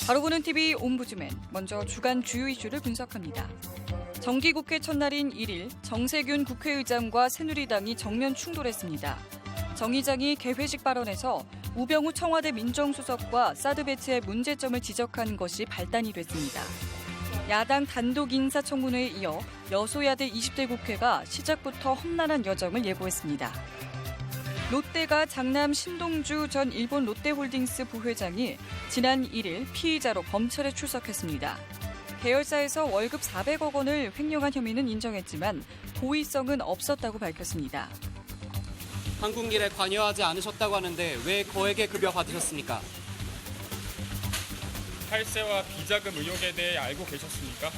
바로 보는 TV 옴부즈맨, 먼저 주간 주요 이슈를 분석합니다. 정기국회 첫날인 1일 정세균 국회의장과 새누리당이 정면 충돌했습니다. 정 의장이 개회식 발언에서 우병우 청와대 민정수석과 사드 배치의 문제점을 지적한 것이 발단이 됐습니다. 야당 단독 인사청문회에 이어 여소야대 20대 국회가 시작부터 험난한 여정을 예고했습니다. 롯데가 장남 신동주 전 일본 롯데홀딩스 부회장이 지난 1일 피의자로 검찰에 출석했습니다. 계열사에서 월급 400억 원을 횡령한 혐의는 인정했지만 고의성은 없었다고 밝혔습니다. 한국 일에 관여하지 않으셨다고 하는데 왜 거액의 급여 받으셨습니까? 탈세와 비자금 의혹에 대해 알고 계셨습니까?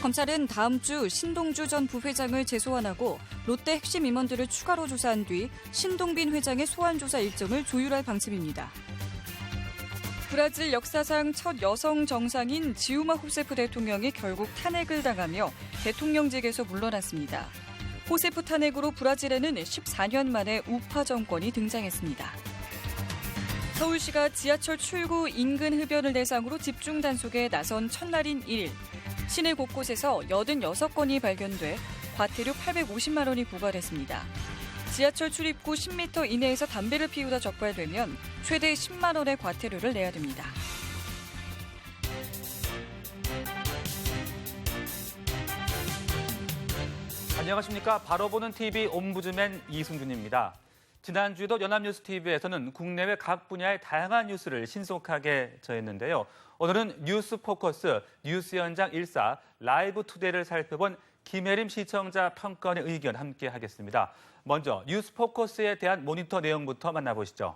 검찰은 다음 주 신동주 전 부회장을 재소환하고 롯데 핵심 임원들을 추가로 조사한 뒤 신동빈 회장의 소환 조사 일정을 조율할 방침입니다. 브라질 역사상 첫 여성 정상인 지우마 호세프 대통령이 결국 탄핵을 당하며 대통령직에서 물러났습니다. 호세프 탄핵으로 브라질에는 14년 만에 우파 정권이 등장했습니다. 서울시가 지하철 출구 인근 흡연을 대상으로 집중 단속에 나선 첫날인 1일. 시내 곳곳에서 86건이 발견돼 과태료 850만 원이 부과됐습니다. 지하철 출입구 10m 이내에서 담배를 피우다 적발되면 최대 10만 원의 과태료를 내야 됩니다. 안녕하십니까. 바로 보는 TV 옴부즈맨 이승준입니다. 지난주에도 연합뉴스TV에서는 국내외 각 분야의 다양한 뉴스를 신속하게 전했는데요. 오늘은 뉴스 포커스, 뉴스 현장 1사 라이브 투데이를 살펴본 김혜림 시청자 평가원의 의견 함께 하겠습니다. 먼저 뉴스 포커스에 대한 모니터 내용부터 만나보시죠.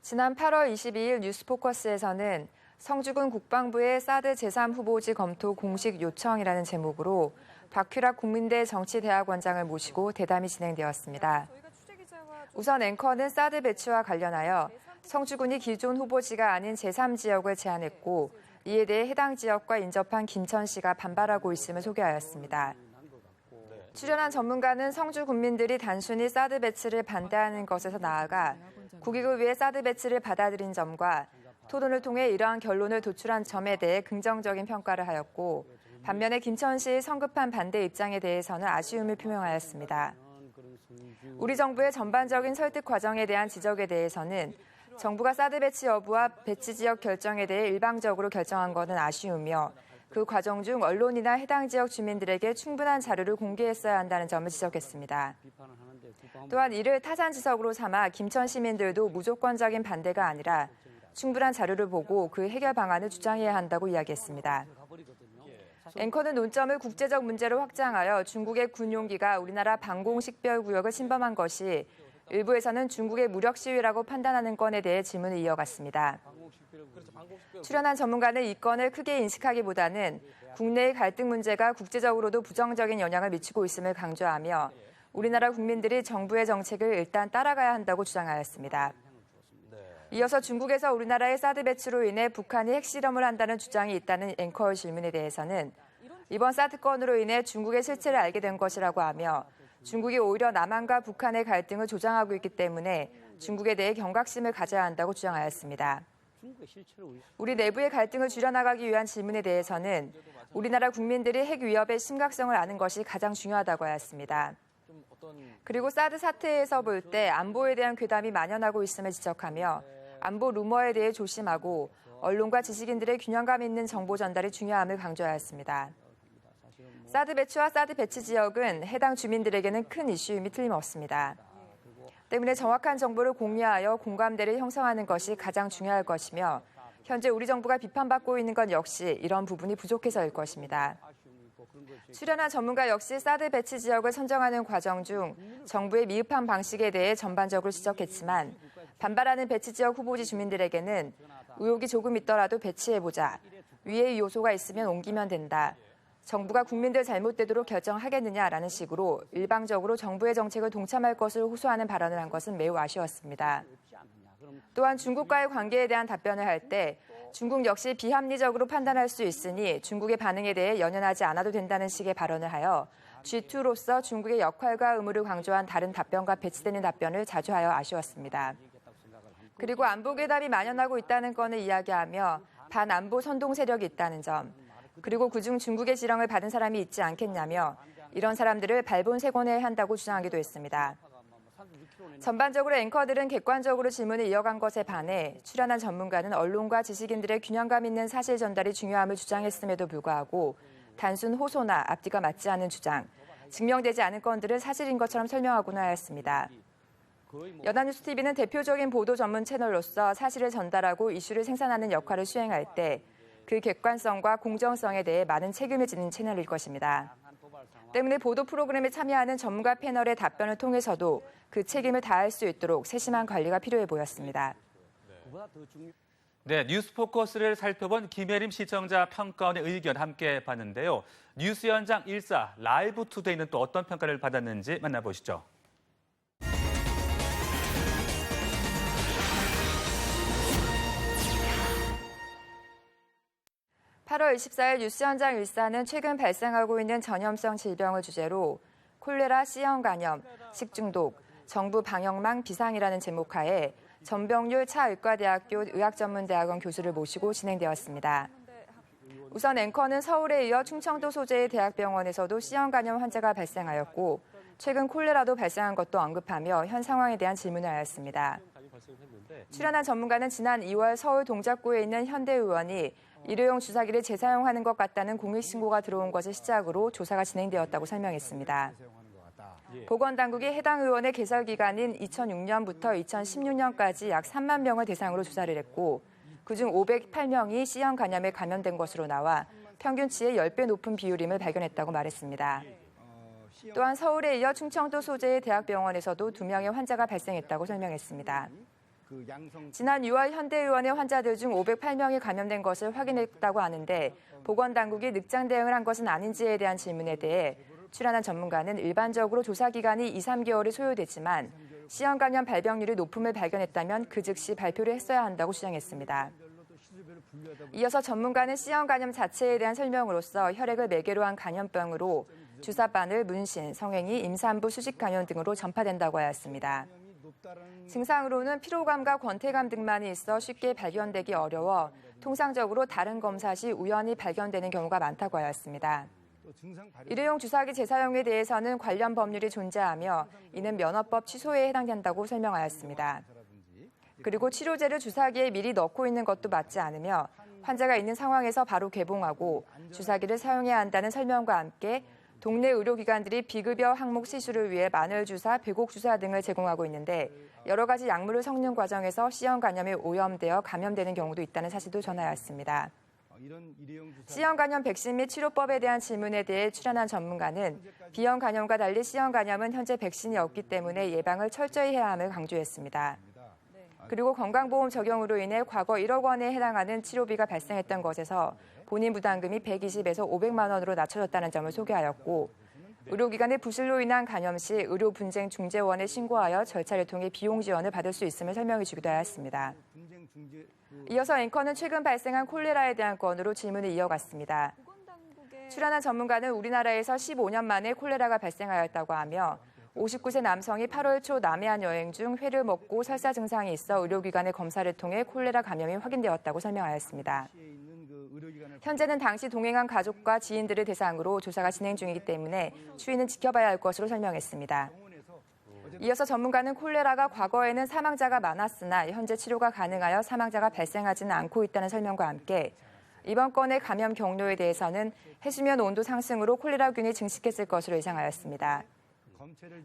지난 8월 22일 뉴스포커스에서는 성주군 국방부의 사드 제3후보지 검토 공식 요청이라는 제목으로 박규락 국민대 정치대학원장을 모시고 대담이 진행되었습니다. 우선 앵커는 사드 배치와 관련하여 성주군이 기존 후보지가 아닌 제3지역을 제안했고 이에 대해 해당 지역과 인접한 김천시가 반발하고 있음을 소개하였습니다. 출연한 전문가는 성주 군민들이 단순히 사드 배치를 반대하는 것에서 나아가 국익을 위해 사드 배치를 받아들인 점과 토론을 통해 이러한 결론을 도출한 점에 대해 긍정적인 평가를 하였고 반면에 김천시의 성급한 반대 입장에 대해서는 아쉬움을 표명하였습니다. 우리 정부의 전반적인 설득 과정에 대한 지적에 대해서는 정부가 사드 배치 여부와 배치 지역 결정에 대해 일방적으로 결정한 것은 아쉬우며 그 과정 중 언론이나 해당 지역 주민들에게 충분한 자료를 공개했어야 한다는 점을 지적했습니다. 또한 이를 타산지석으로 삼아 김천 시민들도 무조건적인 반대가 아니라 충분한 자료를 보고 그 해결 방안을 주장해야 한다고 이야기했습니다. 앵커는 논점을 국제적 문제로 확장하여 중국의 군용기가 우리나라 방공식별구역을 침범한 것이 일부에서는 중국의 무력 시위라고 판단하는 건에 대해 질문을 이어갔습니다. 출연한 전문가는 이 건을 크게 인식하기보다는 국내의 갈등 문제가 국제적으로도 부정적인 영향을 미치고 있음을 강조하며 우리나라 국민들이 정부의 정책을 일단 따라가야 한다고 주장하였습니다. 이어서 중국에서 우리나라의 사드 배치로 인해 북한이 핵실험을 한다는 주장이 있다는 앵커의 질문에 대해서는 이번 사드 건으로 인해 중국의 실체를 알게 된 것이라고 하며 중국이 오히려 남한과 북한의 갈등을 조장하고 있기 때문에 중국에 대해 경각심을 가져야 한다고 주장하였습니다. 우리 내부의 갈등을 줄여나가기 위한 질문에 대해서는 우리나라 국민들이 핵 위협의 심각성을 아는 것이 가장 중요하다고 하였습니다. 그리고 사드 사태에서 볼 때 안보에 대한 괴담이 만연하고 있음을 지적하며 안보 루머에 대해 조심하고 언론과 지식인들의 균형감 있는 정보 전달이 중요함을 강조하였습니다. 사드 배치와 사드 배치 지역은 해당 주민들에게는 큰 이슈임이 틀림없습니다. 때문에 정확한 정보를 공유하여 공감대를 형성하는 것이 가장 중요할 것이며 현재 우리 정부가 비판받고 있는 건 역시 이런 부분이 부족해서일 것입니다. 출연한 전문가 역시 사드 배치 지역을 선정하는 과정 중 정부의 미흡한 방식에 대해 전반적으로 지적했지만 반발하는 배치 지역 후보지 주민들에게는 의혹이 조금 있더라도 배치해보자. 위의 요소가 있으면 옮기면 된다. 정부가 국민들 잘못되도록 결정하겠느냐라는 식으로 일방적으로 정부의 정책을 동참할 것을 호소하는 발언을 한 것은 매우 아쉬웠습니다. 또한 중국과의 관계에 대한 답변을 할 때 중국 역시 비합리적으로 판단할 수 있으니 중국의 반응에 대해 연연하지 않아도 된다는 식의 발언을 하여 G2로서 중국의 역할과 의무를 강조한 다른 답변과 배치되는 답변을 자주하여 아쉬웠습니다. 그리고 안보괴담이 만연하고 있다는 건을 이야기하며 반안보 선동 세력이 있다는 점, 그리고 그중 중국의 지령을 받은 사람이 있지 않겠냐며 이런 사람들을 발본색원해야 한다고 주장하기도 했습니다. 전반적으로 앵커들은 객관적으로 질문을 이어간 것에 반해 출연한 전문가는 언론과 지식인들의 균형감 있는 사실 전달이 중요함을 주장했음에도 불구하고 단순 호소나 앞뒤가 맞지 않은 주장, 증명되지 않은 건들을 사실인 것처럼 설명하고는 하였습니다. 연합뉴스TV는 대표적인 보도 전문 채널로서 사실을 전달하고 이슈를 생산하는 역할을 수행할 때 그 객관성과 공정성에 대해 많은 책임을 지는 채널일 것입니다. 때문에 보도 프로그램에 참여하는 전문가 패널의 답변을 통해서도 그 책임을 다할 수 있도록 세심한 관리가 필요해 보였습니다. 네, 뉴스포커스를 살펴본 김혜림 시청자 평가원의 의견 함께 봤는데요. 뉴스 현장 1사 라이브 투데이는 또 어떤 평가를 받았는지 만나보시죠. 8월 24일 뉴스 현장 1사는 최근 발생하고 있는 전염성 질병을 주제로 콜레라 C형 감염, 식중독, 정부 방역망 비상이라는 제목하에 전병률 차의과대학교 의학전문대학원 교수를 모시고 진행되었습니다. 우선 앵커는 서울에 이어 충청도 소재의 대학병원에서도 C형 감염 환자가 발생하였고 최근 콜레라도 발생한 것도 언급하며 현 상황에 대한 질문을 하였습니다. 출연한 전문가는 지난 2월 서울 동작구에 있는 현대의원이 일회용 주사기를 재사용하는 것 같다는 공익신고가 들어온 것을 시작으로 조사가 진행되었다고 설명했습니다. 보건당국이 해당 의원의 개설 기간인 2006년부터 2016년까지 약 3만 명을 대상으로 조사를 했고 그중 508명이 C형 감염에 감염된 것으로 나와 평균치의 10배 높은 비율임을 발견했다고 말했습니다. 또한 서울에 이어 충청도 소재의 대학병원에서도 2명의 환자가 발생했다고 설명했습니다. 지난 6월 현대의원의 환자들 중 508명이 감염된 것을 확인했다고 하는데 보건당국이 늑장 대응을 한 것은 아닌지에 대한 질문에 대해 출연한 전문가는 일반적으로 조사 기간이 2, 3개월이 소요되지만 C형 감염 발병률이 높음을 발견했다면 그 즉시 발표를 했어야 한다고 주장했습니다. 이어서 전문가는 C형 감염 자체에 대한 설명으로서 혈액을 매개로 한 감염병으로 주사바늘, 문신, 성행위, 임산부 수직 감염 등으로 전파된다고 하였습니다. 증상으로는 피로감과 권태감 등만이 있어 쉽게 발견되기 어려워 통상적으로 다른 검사 시 우연히 발견되는 경우가 많다고 하였습니다. 일회용 주사기 재사용에 대해서는 관련 법률이 존재하며 이는 면허법 취소에 해당된다고 설명하였습니다. 그리고 치료제를 주사기에 미리 넣고 있는 것도 맞지 않으며 환자가 있는 상황에서 바로 개봉하고 주사기를 사용해야 한다는 설명과 함께 동네 의료기관들이 비급여 항목 시술을 위해 마늘주사, 배곡주사 등을 제공하고 있는데 여러 가지 약물을 섞는 과정에서 C형 감염에 오염되어 감염되는 경우도 있다는 사실도 전하였습니다. C형 감염 백신 및 치료법에 대한 질문에 대해 출연한 전문가는 B형 감염과 달리 C형 감염은 현재 백신이 없기 때문에 예방을 철저히 해야 함을 강조했습니다. 그리고 건강보험 적용으로 인해 과거 1억 원에 해당하는 치료비가 발생했던 것에서 본인 부담금이 120에서 500만 원으로 낮춰졌다는 점을 소개하였고 의료기관의 부실로 인한 감염 시 의료분쟁중재원에 신고하여 절차를 통해 비용 지원을 받을 수 있음을 설명해 주기도 하였습니다. 이어서 앵커는 최근 발생한 콜레라에 대한 건으로 질문을 이어갔습니다. 출연한 전문가는 우리나라에서 15년 만에 콜레라가 발생하였다고 하며 59세 남성이 8월 초 남해안 여행 중 회를 먹고 설사 증상이 있어 의료기관의 검사를 통해 콜레라 감염이 확인되었다고 설명하였습니다. 현재는 당시 동행한 가족과 지인들을 대상으로 조사가 진행 중이기 때문에 추이는 지켜봐야 할 것으로 설명했습니다. 이어서 전문가는 콜레라가 과거에는 사망자가 많았으나 현재 치료가 가능하여 사망자가 발생하지는 않고 있다는 설명과 함께 이번 건의 감염 경로에 대해서는 해수면 온도 상승으로 콜레라균이 증식했을 것으로 예상하였습니다.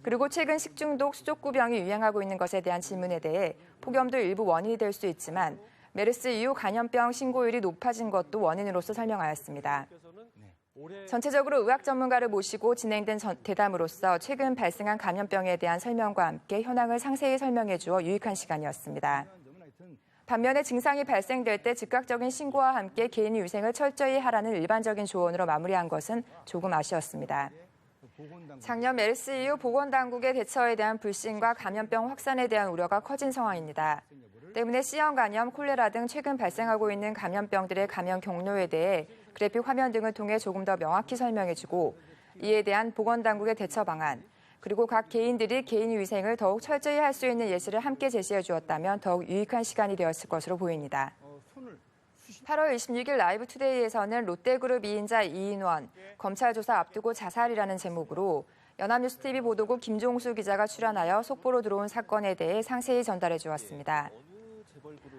그리고 최근 식중독, 수족구병이 유행하고 있는 것에 대한 질문에 대해 폭염도 일부 원인이 될 수 있지만 메르스 이후 감염병 신고율이 높아진 것도 원인으로서 설명하였습니다. 전체적으로 의학 전문가를 모시고 진행된 대담으로써 최근 발생한 감염병에 대한 설명과 함께 현황을 상세히 설명해 주어 유익한 시간이었습니다. 반면에 증상이 발생될 때 즉각적인 신고와 함께 개인 위생을 철저히 하라는 일반적인 조언으로 마무리한 것은 조금 아쉬웠습니다. 작년 메르스 이후 보건당국의 대처에 대한 불신과 감염병 확산에 대한 우려가 커진 상황입니다. 때문에 C형 감염, 콜레라 등 최근 발생하고 있는 감염병들의 감염 경로에 대해 그래픽 화면 등을 통해 조금 더 명확히 설명해주고 이에 대한 보건당국의 대처 방안, 그리고 각 개인들이 개인 위생을 더욱 철저히 할 수 있는 예시를 함께 제시해 주었다면 더욱 유익한 시간이 되었을 것으로 보입니다. 8월 26일 라이브 투데이에서는 롯데그룹 2인자 이인원, 검찰 조사 앞두고 자살이라는 제목으로 연합뉴스TV 보도국 김종수 기자가 출연하여 속보로 들어온 사건에 대해 상세히 전달해 주었습니다.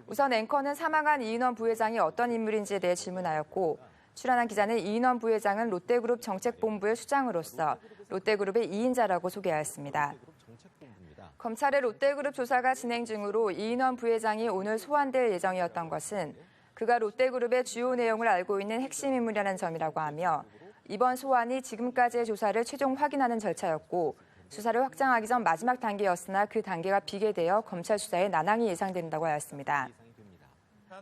우선 앵커는 사망한 이인원 부회장이 어떤 인물인지에 대해 질문하였고, 출연한 기자는 이인원 부회장은 롯데그룹 정책본부의 수장으로서 롯데그룹의 2인자라고 소개하였습니다. 검찰의 롯데그룹 조사가 진행 중으로 이인원 부회장이 오늘 소환될 예정이었던 것은 그가 롯데그룹의 주요 내용을 알고 있는 핵심 인물이라는 점이라고 하며, 이번 소환이 지금까지의 조사를 최종 확인하는 절차였고 수사를 확장하기 전 마지막 단계였으나 그 단계가 비계되어 검찰 수사에 난항이 예상된다고 하였습니다.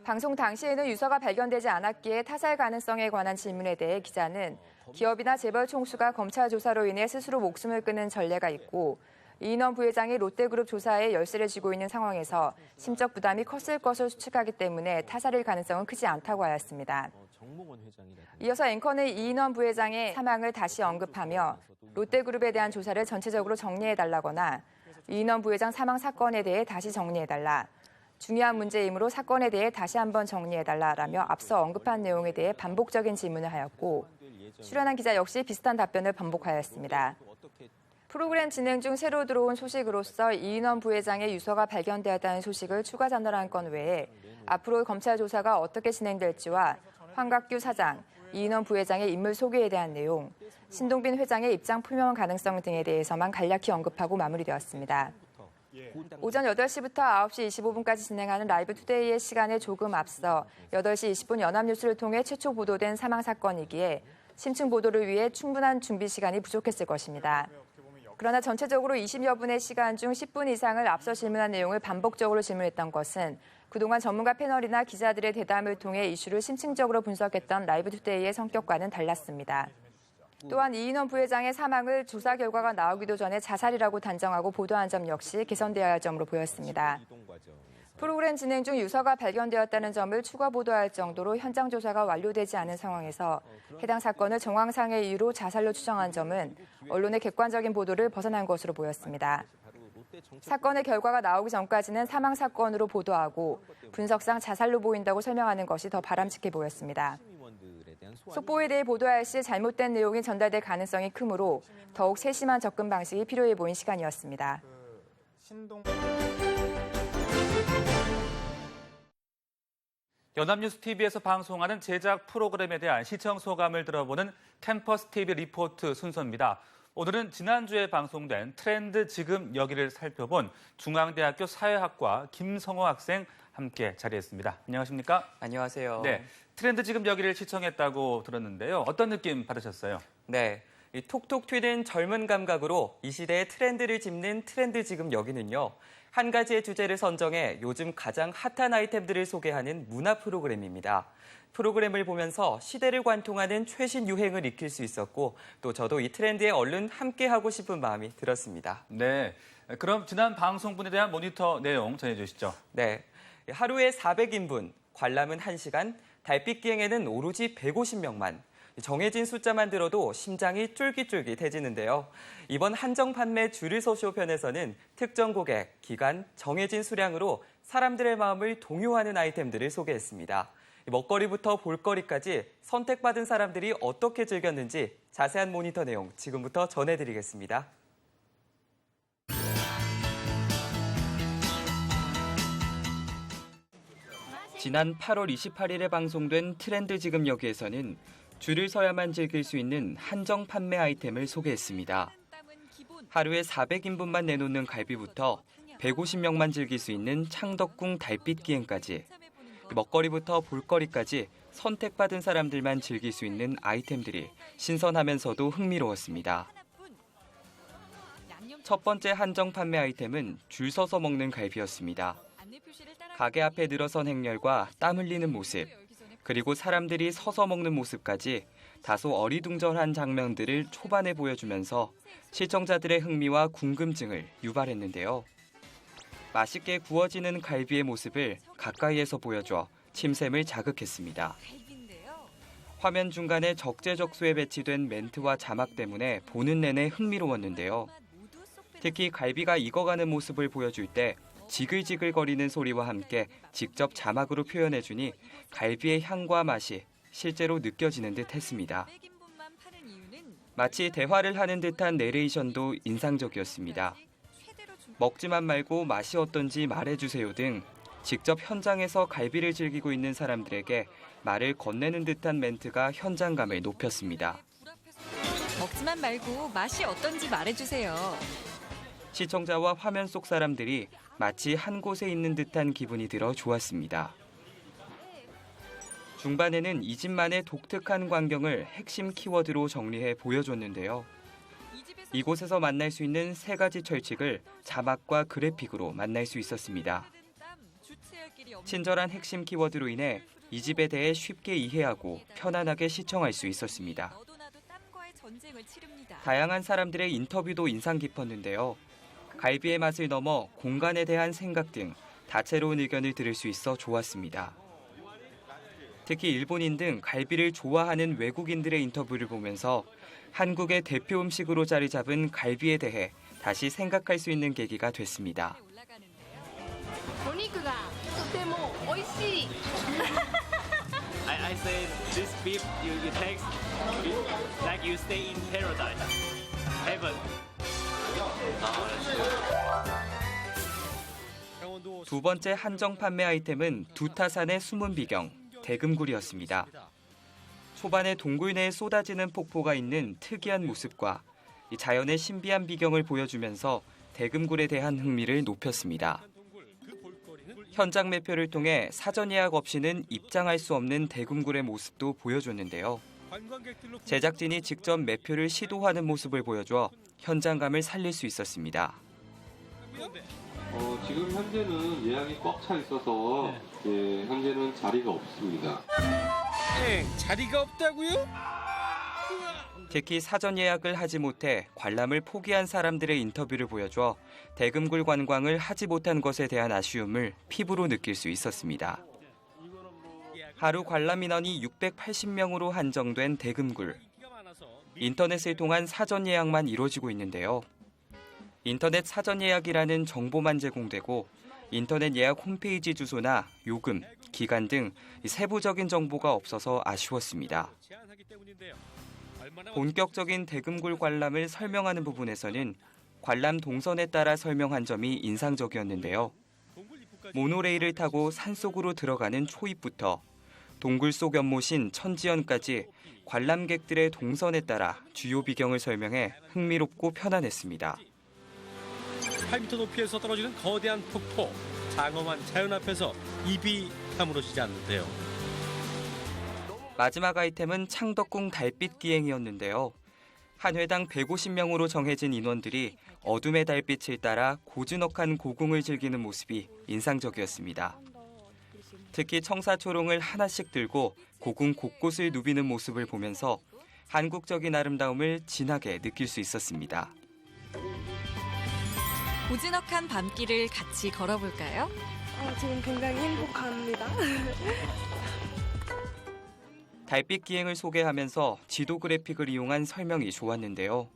방송 당시에는 유서가 발견되지 않았기에 타살 가능성에 관한 질문에 대해 기자는 기업이나 재벌 총수가 검찰 조사로 인해 스스로 목숨을 끊는 전례가 있고 이인원 부회장이 롯데그룹 조사에 열쇠를 쥐고 있는 상황에서 심적 부담이 컸을 것을 추측하기 때문에 타살일 가능성은 크지 않다고 하였습니다. 이어서 앵커는 이인원 부회장의 사망을 다시 언급하며 롯데그룹에 대한 조사를 전체적으로 정리해달라거나 이인원 부회장 사망 사건에 대해 다시 정리해달라, 중요한 문제이므로 사건에 대해 다시 한번 정리해달라라며 앞서 언급한 내용에 대해 반복적인 질문을 하였고 출연한 기자 역시 비슷한 답변을 반복하였습니다. 프로그램 진행 중 새로 들어온 소식으로서 이인원 부회장의 유서가 발견되었다는 소식을 추가 전달한 건 외에 앞으로 검찰 조사가 어떻게 진행될지와 황각규 사장, 이인원 부회장의 인물 소개에 대한 내용, 신동빈 회장의 입장 표명 가능성 등에 대해서만 간략히 언급하고 마무리되었습니다. 오전 8시부터 9시 25분까지 진행하는 라이브 투데이의 시간에 조금 앞서 8시 20분 연합뉴스를 통해 최초 보도된 사망 사건이기에 심층 보도를 위해 충분한 준비 시간이 부족했을 것입니다. 그러나 전체적으로 20여 분의 시간 중 10분 이상을 앞서 질문한 내용을 반복적으로 질문했던 것은 그동안 전문가 패널이나 기자들의 대담을 통해 이슈를 심층적으로 분석했던 라이브 투데이의 성격과는 달랐습니다. 또한 이인원 부회장의 사망을 조사 결과가 나오기도 전에 자살이라고 단정하고 보도한 점 역시 개선되어야 할 점으로 보였습니다. 프로그램 진행 중 유서가 발견되었다는 점을 추가 보도할 정도로 현장 조사가 완료되지 않은 상황에서 해당 사건을 정황상의 이유로 자살로 추정한 점은 언론의 객관적인 보도를 벗어난 것으로 보였습니다. 사건의 결과가 나오기 전까지는 사망 사건으로 보도하고 분석상 자살로 보인다고 설명하는 것이 더 바람직해 보였습니다. 속보에 대해 보도할 시 잘못된 내용이 전달될 가능성이 크므로 더욱 세심한 접근 방식이 필요해 보인 시간이었습니다. 연합뉴스 TV에서 방송하는 제작 프로그램에 대한 시청 소감을 들어보는 캠퍼스 TV 리포트 순서입니다. 오늘은 지난주에 방송된 트렌드 지금 여기를 살펴본 중앙대학교 사회학과 김성호 학생 함께 자리했습니다. 안녕하십니까? 안녕하세요. 네, 트렌드 지금 여기를 시청했다고 들었는데요. 어떤 느낌 받으셨어요? 네, 이 톡톡 튀는 젊은 감각으로 이 시대의 트렌드를 짚는 트렌드 지금 여기는요. 한 가지의 주제를 선정해 요즘 가장 핫한 아이템들을 소개하는 문화 프로그램입니다. 프로그램을 보면서 시대를 관통하는 최신 유행을 익힐 수 있었고 또 저도 이 트렌드에 얼른 함께하고 싶은 마음이 들었습니다. 네, 그럼 지난 방송분에 대한 모니터 내용 전해주시죠. 네, 하루에 400인분, 관람은 1시간, 달빛 기행에는 오로지 150명만. 정해진 숫자만 들어도 심장이 쫄깃쫄깃해지는데요. 이번 한정 판매 줄을 서쇼 편에서는 특정 고객, 기간, 정해진 수량으로 사람들의 마음을 동요하는 아이템들을 소개했습니다. 먹거리부터 볼거리까지 선택받은 사람들이 어떻게 즐겼는지 자세한 모니터 내용 지금부터 전해드리겠습니다. 지난 8월 28일에 방송된 트렌드 지금 여기에서는 줄을 서야만 즐길 수 있는 한정 판매 아이템을 소개했습니다. 하루에 400인분만 내놓는 갈비부터 150명만 즐길 수 있는 창덕궁 달빛 기행까지 먹거리부터 볼거리까지 선택받은 사람들만 즐길 수 있는 아이템들이 신선하면서도 흥미로웠습니다. 첫 번째 한정 판매 아이템은 줄 서서 먹는 갈비였습니다. 가게 앞에 늘어선 행렬과 땀 흘리는 모습, 그리고 사람들이 서서 먹는 모습까지 다소 어리둥절한 장면들을 초반에 보여주면서 시청자들의 흥미와 궁금증을 유발했는데요. 맛있게 구워지는 갈비의 모습을 가까이에서 보여줘 침샘을 자극했습니다. 화면 중간에 적재적소에 배치된 멘트와 자막 때문에 보는 내내 흥미로웠는데요. 특히 갈비가 익어가는 모습을 보여줄 때 지글지글거리는 소리와 함께 직접 자막으로 표현해주니 갈비의 향과 맛이 실제로 느껴지는 듯 했습니다. 마치 대화를 하는 듯한 내레이션도 인상적이었습니다. 먹지만 말고 맛이 어떤지 말해주세요 등 직접 현장에서 갈비를 즐기고 있는 사람들에게 말을 건네는 듯한 멘트가 현장감을 높였습니다. 먹지만 말고 맛이 어떤지 말해주세요. 시청자와 화면 속 사람들이 마치 한 곳에 있는 듯한 기분이 들어 좋았습니다. 중반에는 이 집만의 독특한 광경을 핵심 키워드로 정리해 보여줬는데요. 이곳에서 만날 수 있는 3가지 철칙을 자막과 그래픽으로 만날 수 있었습니다. 친절한 핵심 키워드로 인해 이 집에 대해 쉽게 이해하고 편안하게 시청할 수 있었습니다. 다양한 사람들의 인터뷰도 인상 깊었는데요. 갈비의 맛을 넘어 공간에 대한 생각 등 다채로운 의견을 들을 수 있어 좋았습니다. 특히 일본인 등 갈비를 좋아하는 외국인들의 인터뷰를 보면서 한국의 대표 음식으로 자리 잡은 갈비에 대해 다시 생각할 수 있는 계기가 됐습니다. お肉がとても美味しい。 I say this beef you taste like you stay in paradise, heaven. 두 번째 한정 판매 아이템은 두타산의 숨은 비경, 대금굴이었습니다. 초반에 동굴 내에 쏟아지는 폭포가 있는 특이한 모습과 자연의 신비한 비경을 보여주면서 대금굴에 대한 흥미를 높였습니다. 현장 매표를 통해 사전 예약 없이는 입장할 수 없는 대금굴의 모습도 보여줬는데요. 제작진이 직접 매표를 시도하는 모습을 보여줘 현장감을 살릴 수 있었습니다. 지금 현재는 예약이 꽉 차 있어서 현재는 자리가 없습니다. 자리가 없다고요? 특히 사전 예약을 하지 못해 관람을 포기한 사람들의 인터뷰를 보여줘 대금굴 관광을 하지 못한 것에 대한 아쉬움을 피부로 느낄 수 있었습니다. 하루 관람 인원이 680명으로 한정된 대금굴. 인터넷을 통한 사전 예약만 이루어지고 있는데요. 인터넷 사전 예약이라는 정보만 제공되고 인터넷 예약 홈페이지 주소나 요금, 기간 등 세부적인 정보가 없어서 아쉬웠습니다. 본격적인 대금굴 관람을 설명하는 부분에서는 관람 동선에 따라 설명한 점이 인상적이었는데요. 모노레일을 타고 산속으로 들어가는 초입부터 동굴 속 연못인 천지연까지 관람객들의 동선에 따라 주요 비경을 설명해 흥미롭고 편안했습니다. 8m 높이에서 떨어지는 거대한 폭포, 장엄한 자연 앞에서 입이 다물어지지 않는데요. 마지막 아이템은 창덕궁 달빛 기행이었는데요. 한 회당 150명으로 정해진 인원들이 어둠의 달빛을 따라 고즈넉한 고궁을 즐기는 모습이 인상적이었습니다. 특히 청사초롱을 하나씩 들고 고궁 곳곳을 누비는 모습을 보면서 한국적인 아름다움을 진하게 느낄 수 있었습니다. 고즈넉한 밤길을 같이 걸어볼까요? 지금 굉장히 행복합니다. 달빛 기행을 소개하면서 지도 그래픽을 이용한 설명이 좋았는데요.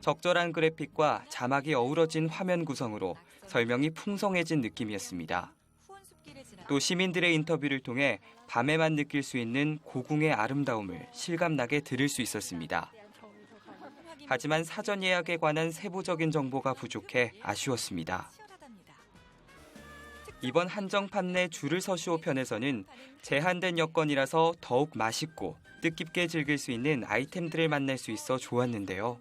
적절한 그래픽과 자막이 어우러진 화면 구성으로 설명이 풍성해진 느낌이었습니다. 또 시민들의 인터뷰를 통해 밤에만 느낄 수 있는 고궁의 아름다움을 실감나게 들을 수 있었습니다. 하지만 사전 예약에 관한 세부적인 정보가 부족해 아쉬웠습니다. 이번 한정 판내 줄을 서시오 편에서는 제한된 여건이라서 더욱 맛있고 뜻깊게 즐길 수 있는 아이템들을 만날 수 있어 좋았는데요.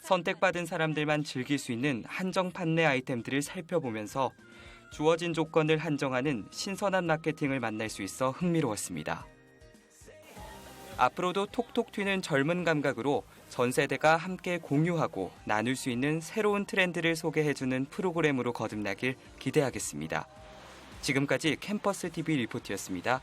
선택받은 사람들만 즐길 수 있는 한정 판내 아이템들을 살펴보면서 주어진 조건을 한정하는 신선한 마케팅을 만날 수 있어 흥미로웠습니다. 앞으로도 톡톡 튀는 젊은 감각으로 전 세대가 함께 공유하고 나눌 수 있는 새로운 트렌드를 소개해주는 프로그램으로 거듭나길 기대하겠습니다. 지금까지 캠퍼스 TV 리포트였습니다.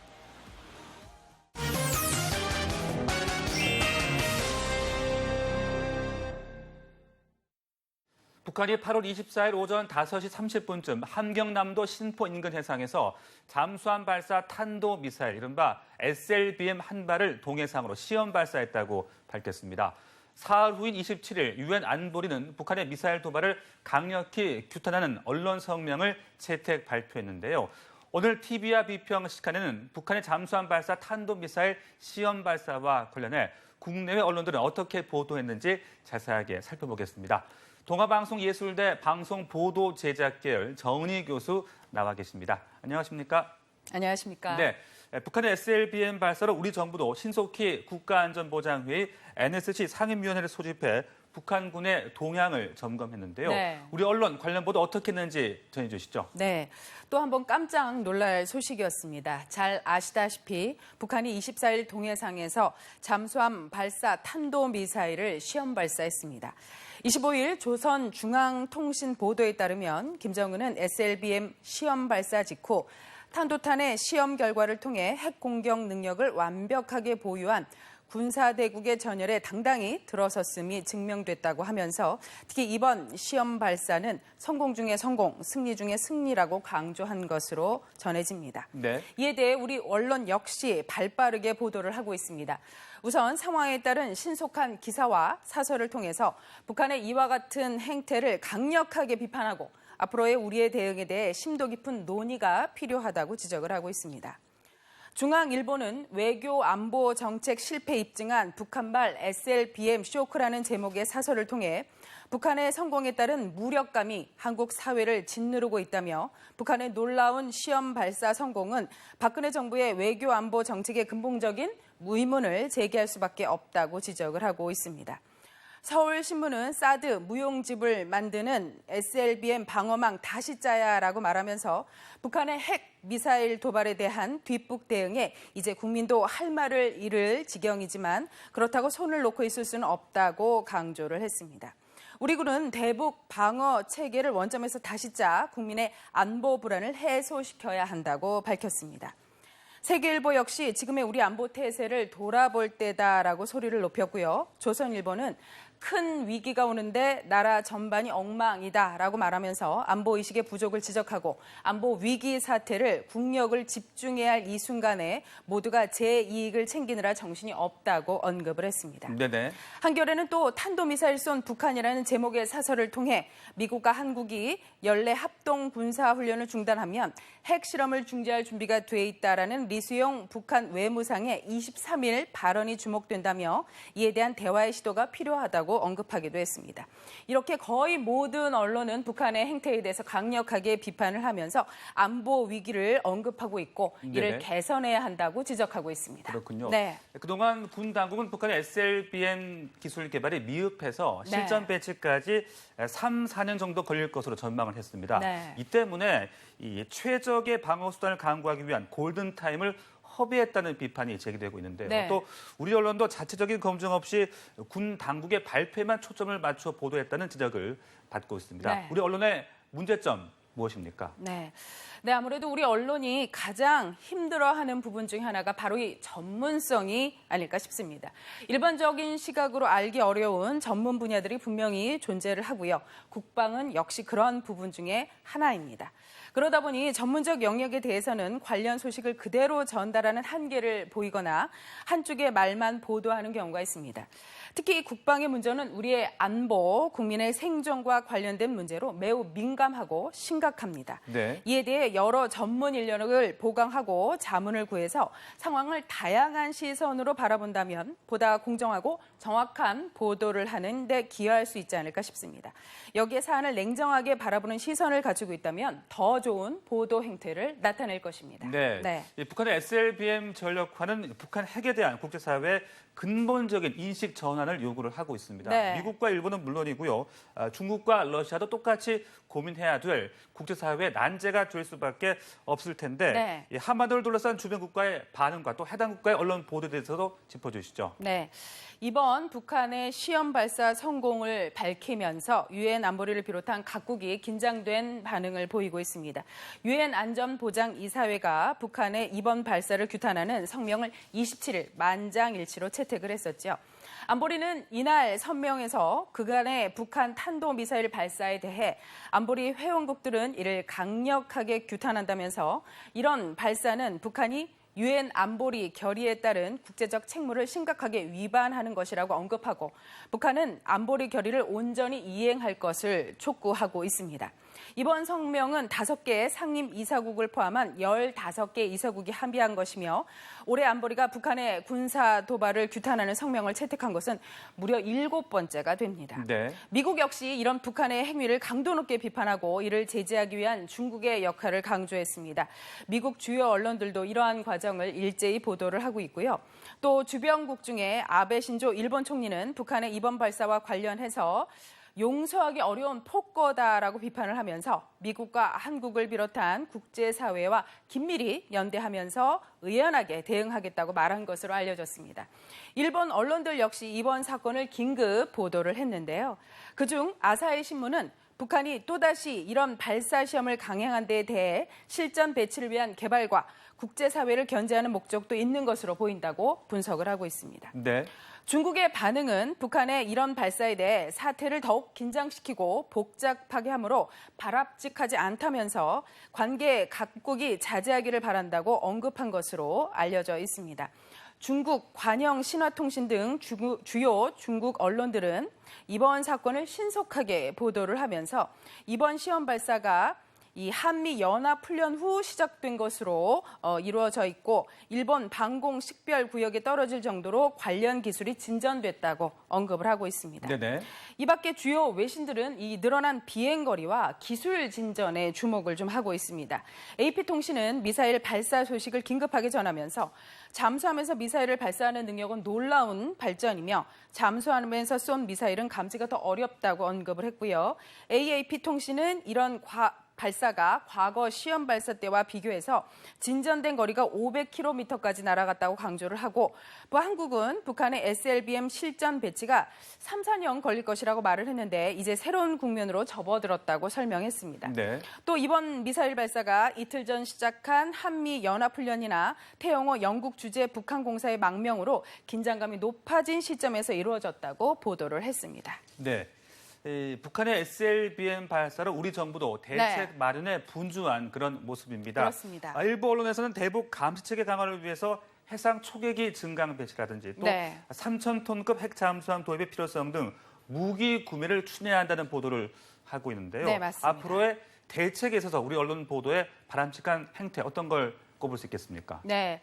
북한이 8월 24일 오전 5시 30분쯤 함경남도 신포 인근 해상에서 잠수함 발사 탄도미사일, 이른바 SLBM 한 발을 동해상으로 시험 발사했다고 밝혔습니다. 사흘 후인 27일 유엔 안보리는 북한의 미사일 도발을 강력히 규탄하는 언론 성명을 채택 발표했는데요. 오늘 TV와 비평 시간에는 북한의 잠수함 발사 탄도미사일 시험 발사와 관련해 국내외 언론들은 어떻게 보도했는지 자세하게 살펴보겠습니다. 동아방송예술대 방송보도제작계열 정은희 교수 나와 계십니다. 안녕하십니까? 안녕하십니까? 네, 북한의 SLBM 발사로 우리 정부도 신속히 국가안전보장회의 NSC 상임위원회를 소집해 북한군의 동향을 점검했는데요. 네. 우리 언론 관련 보도 어떻게 했는지 전해 주시죠. 네, 또 한 번 깜짝 놀랄 소식이었습니다. 잘 아시다시피 북한이 24일 동해상에서 잠수함 발사 탄도미사일을 시험 발사했습니다. 25일 조선중앙통신 보도에 따르면 김정은은 SLBM 시험 발사 직후 탄도탄의 시험 결과를 통해 핵 공격 능력을 완벽하게 보유한 군사대국의 전열에 당당히 들어섰음이 증명됐다고 하면서 특히 이번 시험 발사는 성공 중의 성공, 승리 중의 승리라고 강조한 것으로 전해집니다. 네. 이에 대해 우리 언론 역시 발빠르게 보도를 하고 있습니다. 우선 상황에 따른 신속한 기사와 사설을 통해서 북한의 이와 같은 행태를 강력하게 비판하고 앞으로의 우리의 대응에 대해 심도 깊은 논의가 필요하다고 지적을 하고 있습니다. 중앙일보는 외교 안보 정책 실패 입증한 북한발 SLBM 쇼크라는 제목의 사설을 통해 북한의 성공에 따른 무력감이 한국 사회를 짓누르고 있다며 북한의 놀라운 시험 발사 성공은 박근혜 정부의 외교 안보 정책의 근본적인 의문을 제기할 수밖에 없다고 지적을 하고 있습니다. 서울신문은 사드 무용집을 만드는 SLBM 방어망 다시 짜야라고 말하면서 북한의 핵 미사일 도발에 대한 뒷북 대응에 이제 국민도 할 말을 잃을 지경이지만 그렇다고 손을 놓고 있을 수는 없다고 강조를 했습니다. 우리 군은 대북 방어 체계를 원점에서 다시 짜 국민의 안보 불안을 해소시켜야 한다고 밝혔습니다. 세계일보 역시 지금의 우리 안보 태세를 돌아볼 때다라고 소리를 높였고요. 조선일보는 큰 위기가 오는데 나라 전반이 엉망이다라고 말하면서 안보의식의 부족을 지적하고 안보 위기 사태를 국력을 집중해야 할 이 순간에 모두가 제 이익을 챙기느라 정신이 없다고 언급을 했습니다. 네네. 한겨레는 또 탄도미사일 쏜 북한이라는 제목의 사설을 통해 미국과 한국이 연례 합동 군사훈련을 중단하면 핵실험을 중지할 준비가 돼 있다라는 리수용 북한 외무상의 23일 발언이 주목된다며 이에 대한 대화의 시도가 필요하다고 언급하기도 했습니다. 이렇게 거의 모든 언론은 북한의 행태에 대해서 강력하게 비판을 하면서 안보 위기를 언급하고 있고 이를 개선해야 한다고 지적하고 있습니다. 그렇군요. 네. 그동안 군 당국은 북한의 SLBM 기술 개발이 미흡해서 실전 배치까지 3, 4년 정도 걸릴 것으로 전망을 했습니다. 네. 이 때문에 이 최적의 방어 수단을 강구하기 위한 골든타임을 허비했다는 비판이 제기되고 있는데요. 네. 또 우리 언론도 자체적인 검증 없이 군 당국의 발표에만 초점을 맞춰 보도했다는 지적을 받고 있습니다. 네. 우리 언론의 문제점 무엇입니까? 네, 아무래도 우리 언론이 가장 힘들어하는 부분 중 하나가 바로 이 전문성이 아닐까 싶습니다. 일반적인 시각으로 알기 어려운 전문 분야들이 분명히 존재를 하고요. 국방은 역시 그런 부분 중에 하나입니다. 그러다 보니 전문적 영역에 대해서는 관련 소식을 그대로 전달하는 한계를 보이거나 한쪽의 말만 보도하는 경우가 있습니다. 특히 국방의 문제는 우리의 안보, 국민의 생존과 관련된 문제로 매우 민감하고 심각합니다. 네. 이에 대해 여러 전문 인력을 보강하고 자문을 구해서 상황을 다양한 시선으로 바라본다면 보다 공정하고 정확한 보도를 하는 데 기여할 수 있지 않을까 싶습니다. 여기에 사안을 냉정하게 바라보는 시선을 가지고 있다면 더 좋은 보도 행태를 나타낼 것입니다. 네. 북한의 SLBM 전력화는 북한 핵에 대한 국제사회의 근본적인 인식 전환을 요구를 하고 있습니다. 네. 미국과 일본은 물론이고요. 중국과 러시아도 똑같이 고민해야 될 국제사회의 난제가 될 수밖에 없을 텐데 네. 한반도를 둘러싼 주변 국가의 반응과 또 해당 국가의 언론 보도에 대해서도 짚어주시죠. 네. 이번 북한의 시험 발사 성공을 밝히면서 유엔 안보리를 비롯한 각국이 긴장된 반응을 보이고 있습니다. 유엔 안전보장이사회가 북한의 이번 발사를 규탄하는 성명을 27일 만장일치로 채택을 했었죠. 안보리는 이날 성명에서 그간의 북한 탄도미사일 발사에 대해 안보리 회원국들은 이를 강력하게 규탄한다면서 이런 발사는 북한이 유엔 안보리 결의에 따른 국제적 책무를 심각하게 위반하는 것이라고 언급하고 북한은 안보리 결의를 온전히 이행할 것을 촉구하고 있습니다. 이번 성명은 5개의 상임 이사국을 포함한 15개 이사국이 합의한 것이며 올해 안보리가 북한의 군사 도발을 규탄하는 성명을 채택한 것은 무려 7번째가 됩니다. 네. 미국 역시 이런 북한의 행위를 강도 높게 비판하고 이를 제재하기 위한 중국의 역할을 강조했습니다. 미국 주요 언론들도 이러한 과정을 일제히 보도를 하고 있고요. 또 주변국 중에 아베 신조 일본 총리는 북한의 이번 발사와 관련해서 용서하기 어려운 폭거다라고 비판을 하면서 미국과 한국을 비롯한 국제사회와 긴밀히 연대하면서 의연하게 대응하겠다고 말한 것으로 알려졌습니다. 일본 언론들 역시 이번 사건을 긴급 보도를 했는데요. 그중 아사히 신문은 북한이 또다시 이런 발사 시험을 강행한 데에 대해 실전 배치를 위한 개발과 국제사회를 견제하는 목적도 있는 것으로 보인다고 분석을 하고 있습니다. 네. 중국의 반응은 북한의 이런 발사에 대해 사태를 더욱 긴장시키고 복잡하게 하므로 바람직하지 않다면서 관계 각국이 자제하기를 바란다고 언급한 것으로 알려져 있습니다. 중국 관영 신화통신 등 주요 중국 언론들은 이번 사건을 신속하게 보도를 하면서 이번 시험 발사가 이 한미 연합 훈련 후 시작된 것으로 이루어져 있고 일본 방공 식별 구역에 떨어질 정도로 관련 기술이 진전됐다고 언급을 하고 있습니다. 네네. 이 밖에 주요 외신들은 이 늘어난 비행거리와 기술 진전에 주목을 좀 하고 있습니다. AP통신은 미사일 발사 소식을 긴급하게 전하면서 잠수하면서 미사일을 발사하는 능력은 놀라운 발전이며 잠수하면서 쏜 미사일은 감지가 더 어렵다고 언급을 했고요. AAP통신은 이런 발사가 과거 시험 발사 때와 비교해서 진전된 거리가 500km까지 날아갔다고 강조를 하고 한국은 북한의 SLBM 실전 배치가 3, 4년 걸릴 것이라고 말을 했는데 이제 새로운 국면으로 접어들었다고 설명했습니다. 네. 또 이번 미사일 발사가 이틀 전 시작한 한미 연합훈련이나 태영호 영국 주재 북한 공사의 망명으로 긴장감이 높아진 시점에서 이루어졌다고 보도를 했습니다. 네. 북한의 SLBM 발사를 우리 정부도 대책 마련에 분주한 그런 모습입니다. 그렇습니다. 일부 언론에서는 대북 감시체계 강화를 위해서 해상 초계기 증강 배치라든지 또 3,000톤급 핵 잠수함 도입의 필요성 등 무기 구매를 추진해야 한다는 보도를 하고 있는데요. 네, 맞습니다. 앞으로의 대책에 있어서 우리 언론 보도의 바람직한 행태 어떤 걸 꼽을 수 있겠습니까? 네.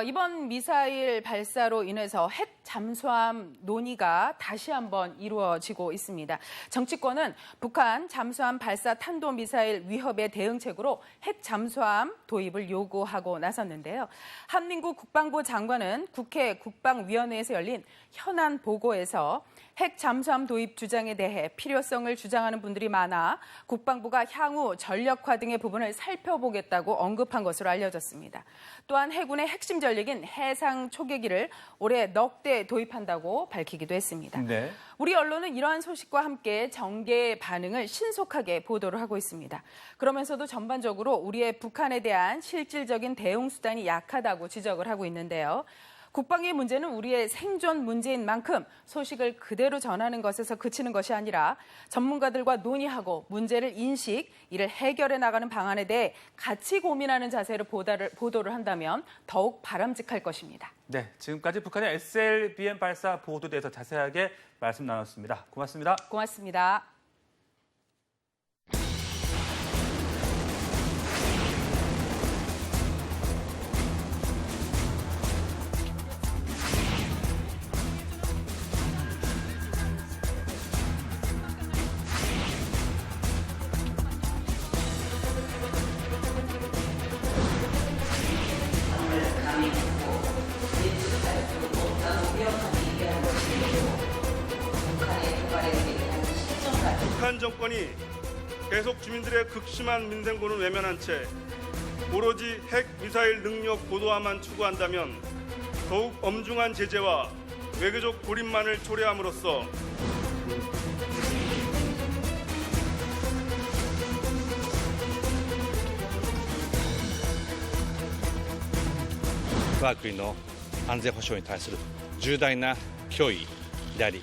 이번 미사일 발사로 인해서 핵 잠수함 논의가 다시 한번 이루어지고 있습니다. 정치권은 북한 잠수함 발사 탄도미사일 위협의 대응책으로 핵 잠수함 도입을 요구하고 나섰는데요. 한민국 국방부 장관은 국회 국방위원회에서 열린 현안 보고에서 핵 잠수함 도입 주장에 대해 필요성을 주장하는 분들이 많아 국방부가 향후 전력화 등의 부분을 살펴보겠다고 언급한 것으로 알려졌습니다. 또한 해군의 핵심 전력인 해상 초계기를 올해 넉 대 도입한다고 밝히기도 했습니다. 네. 우리 언론은 이러한 소식과 함께 정계의 반응을 신속하게 보도를 하고 있습니다. 그러면서도 전반적으로 우리의 북한에 대한 실질적인 대응 수단이 약하다고 지적을 하고 있는데요. 국방의 문제는 우리의 생존 문제인 만큼 소식을 그대로 전하는 것에서 그치는 것이 아니라 전문가들과 논의하고 문제를 인식, 이를 해결해 나가는 방안에 대해 같이 고민하는 자세로 보도를 한다면 더욱 바람직할 것입니다. 네, 지금까지 북한의 SLBM 발사 보도에 대해서 자세하게 말씀 나눴습니다. 고맙습니다. 고맙습니다. 북한 정권이 계속 주민들의 극심한 민생고는 외면한 채 오로지 핵 미사일 능력 고도화만 추구한다면 더욱 엄중한 제재와 외교적 고립만을 초래함으로써我が国の安全保障に対する重大な脅威であり、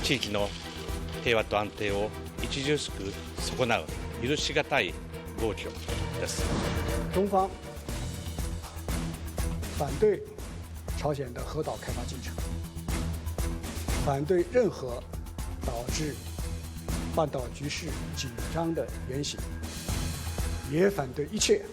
地域の平和と安定を著しく損なう許し難い暴挙です。中方反对朝鲜的核岛开发进程，反对任何导致半岛局势紧张的言行，也反对一切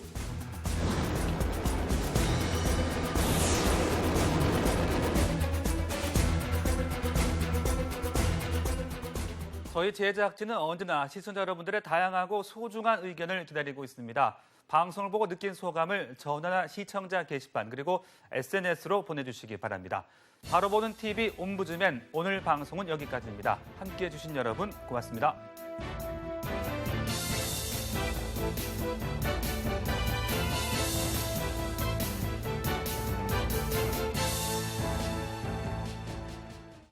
저희 제작진은 언제나 시청자 여러분들의 다양하고 소중한 의견을 기다리고 있습니다. 방송을 보고 느낀 소감을 전화나 시청자 게시판 그리고 SNS로 보내주시기 바랍니다. 바로 보는 TV 옴부즈맨 오늘 방송은 여기까지입니다. 함께해 주신 여러분 고맙습니다.